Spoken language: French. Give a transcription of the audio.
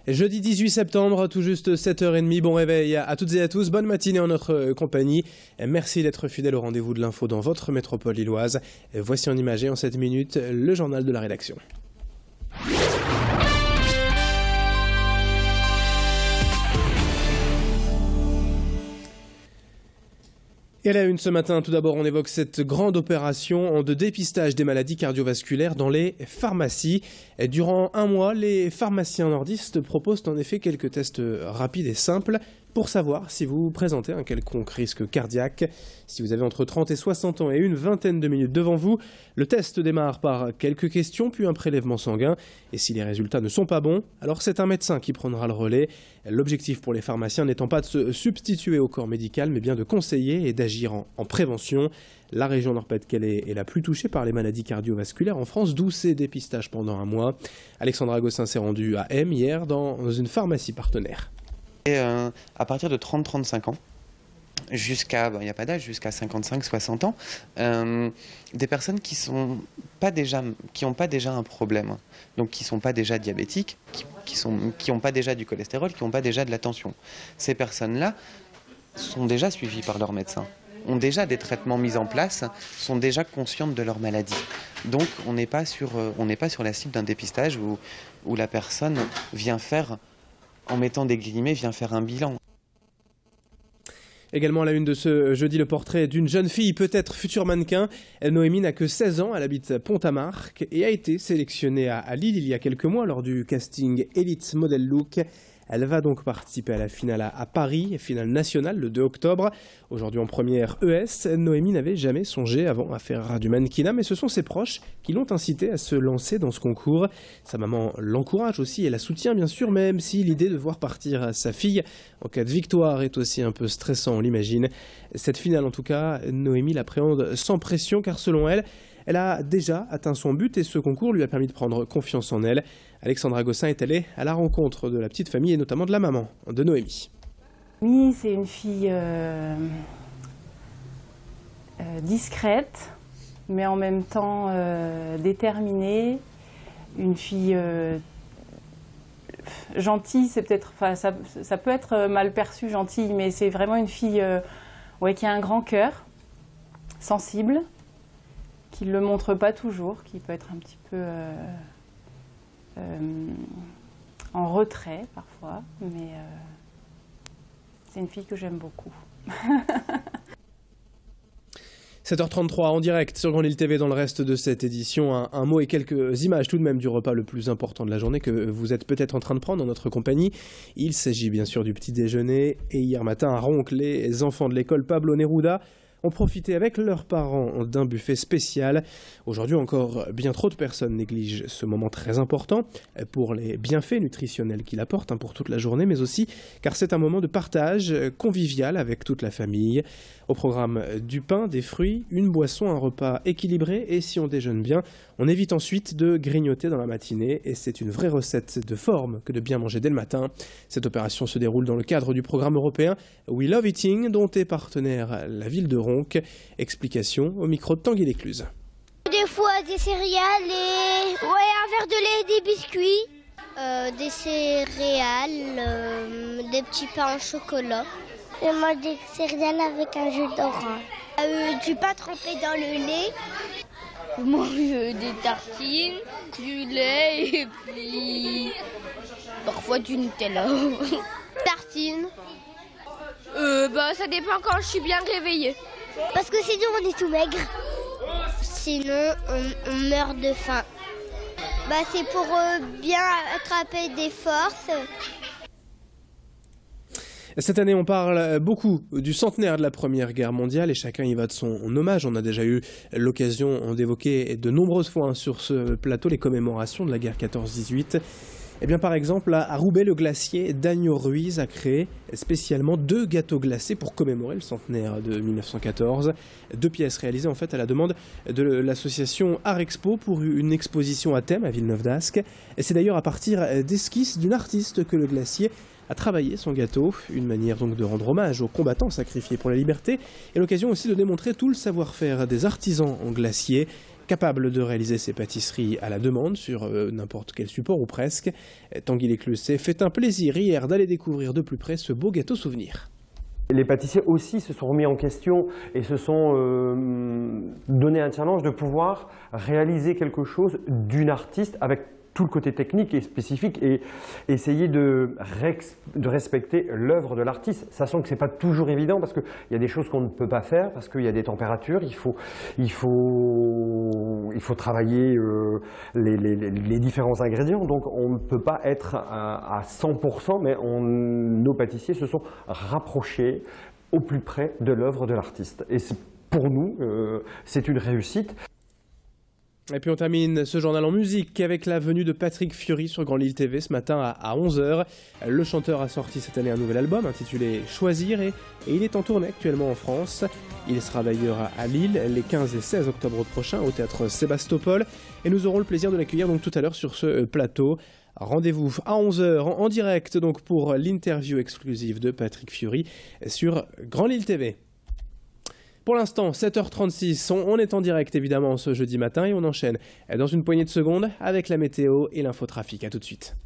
Jeudi 18 septembre, tout juste 7h30, bon réveil à toutes et à tous, bonne matinée en notre compagnie. Merci d'être fidèles au rendez-vous de l'info dans votre métropole lilloise. Voici en imagé en 7 minutes le journal de la rédaction. Et à la une ce matin, tout d'abord, on évoque cette grande opération de dépistage des maladies cardiovasculaires dans les pharmacies. Et durant un mois, les pharmaciens nordistes proposent en effet quelques tests rapides et simples pour savoir si vous présentez un quelconque risque cardiaque. Si vous avez entre 30 et 60 ans et une vingtaine de minutes devant vous, le test démarre par quelques questions, puis un prélèvement sanguin. Et si les résultats ne sont pas bons, alors c'est un médecin qui prendra le relais. L'objectif pour les pharmaciens n'étant pas de se substituer au corps médical, mais bien de conseiller et d'agir en prévention. La région Nord-Pas-de-Calais est la plus touchée par les maladies cardiovasculaires en France, d'où ces dépistages pendant un mois. Alexandra Gossin s'est rendue à M hier dans une pharmacie partenaire. Et à partir de 30-35 ans, jusqu'à, il n'y a pas d'âge, jusqu'à 55-60 ans, des personnes qui n'ont pas déjà un problème, donc qui ne sont pas déjà diabétiques, qui n'ont pas déjà du cholestérol, qui n'ont pas déjà de la tension. Ces personnes-là sont déjà suivies par leur médecin, ont déjà des traitements mis en place, sont déjà conscientes de leur maladie. Donc on n'est pas sur la cible d'un dépistage où la personne vient faire, en mettant des guillemets, vient faire un bilan. Également à la une de ce jeudi, le portrait d'une jeune fille, peut-être future mannequin. Noémie n'a que 16 ans, elle habite Pont-à-Marc et a été sélectionnée à Lille il y a quelques mois lors du casting Elite Model Look. Elle va donc participer à la finale à Paris, finale nationale le 2 octobre. Aujourd'hui en première ES, Noémie n'avait jamais songé avant à faire du mannequinat, mais ce sont ses proches qui l'ont incitée à se lancer dans ce concours. Sa maman l'encourage aussi et la soutient bien sûr, même si l'idée de voir partir sa fille en cas de victoire est aussi un peu stressant, on l'imagine. Cette finale en tout cas, Noémie l'appréhende sans pression car selon elle, elle a déjà atteint son but et ce concours lui a permis de prendre confiance en elle. Alexandra Gossin est allée à la rencontre de la petite famille et notamment de la maman de Noémie. Noémie, c'est une fille discrète, mais en même temps déterminée. Une fille gentille, c'est peut-être, ça peut être mal perçu gentille, mais c'est vraiment une fille qui a un grand cœur, sensible, qui ne le montre pas toujours, qui peut être un petit peu en retrait parfois, mais c'est une fille que j'aime beaucoup. 7h33 en direct sur Grande Île TV dans le reste de cette édition. Un mot et quelques images tout de même du repas le plus important de la journée que vous êtes peut-être en train de prendre en notre compagnie. Il s'agit bien sûr du petit déjeuner et hier matin à Ronc, les enfants de l'école Pablo Neruda ont profité avec leurs parents d'un buffet spécial. Aujourd'hui encore, bien trop de personnes négligent ce moment très important pour les bienfaits nutritionnels qu'il apporte pour toute la journée, mais aussi car c'est un moment de partage convivial avec toute la famille. Au programme du pain, des fruits, une boisson, un repas équilibré et si on déjeune bien, on évite ensuite de grignoter dans la matinée et c'est une vraie recette de forme que de bien manger dès le matin. Cette opération se déroule dans le cadre du programme européen We Love Eating dont est partenaire la ville de Ronc. Explication au micro de Tanguy Lécluse. Des fois des céréales et un verre de lait, des biscuits, des céréales, des petits pains au chocolat. Je mange des céréales avec un jus d'orange. Du pain trempé dans le lait. Je mange des tartines, du lait et puis parfois du Nutella. Tartines. Ça dépend quand je suis bien réveillée. Parce que sinon on est tout maigre. Sinon on meurt de faim. C'est pour bien attraper des forces. Cette année, on parle beaucoup du centenaire de la Première Guerre mondiale et chacun y va de son hommage. On a déjà eu l'occasion d'évoquer de nombreuses fois sur ce plateau les commémorations de la guerre 14-18. Eh bien, par exemple, à Roubaix, le glacier Dagno Ruiz a créé spécialement 2 gâteaux glacés pour commémorer le centenaire de 1914. 2 pièces réalisées en fait à la demande de l'association Art Expo pour une exposition à thème à Villeneuve d'Ascq. Et c'est d'ailleurs à partir d'esquisses d'une artiste que le glacier a travaillé son gâteau, une manière donc de rendre hommage aux combattants sacrifiés pour la liberté et l'occasion aussi de démontrer tout le savoir-faire des artisans en glacier. capable de réaliser ses pâtisseries à la demande sur n'importe quel support ou presque. Tanguy Lécleuset fait un plaisir hier d'aller découvrir de plus près ce beau gâteau souvenir. Les pâtissiers aussi se sont remis en question et se sont donné un challenge de pouvoir réaliser quelque chose d'une artiste avec tout le côté technique et spécifique et essayer de respecter l'œuvre de l'artiste, sachant que ce n'est pas toujours évident parce qu'il y a des choses qu'on ne peut pas faire, parce qu'il y a des températures, il faut travailler les différents ingrédients, donc on ne peut pas être à 100%, mais nos pâtissiers se sont rapprochés au plus près de l'œuvre de l'artiste. Et pour nous, c'est une réussite. Et puis on termine ce journal en musique avec la venue de Patrick Fiori sur Grand Lille TV ce matin à 11 h. Le chanteur a sorti cette année un nouvel album intitulé Choisir et il est en tournée actuellement en France. Il sera d'ailleurs à Lille les 15 et 16 octobre prochains au théâtre Sébastopol et nous aurons le plaisir de l'accueillir donc tout à l'heure sur ce plateau. Rendez-vous à 11 h en direct donc pour l'interview exclusive de Patrick Fiori sur Grand Lille TV. Pour l'instant, 7h36, on est en direct évidemment ce jeudi matin et on enchaîne dans une poignée de secondes avec la météo et l'infotrafic. A tout de suite.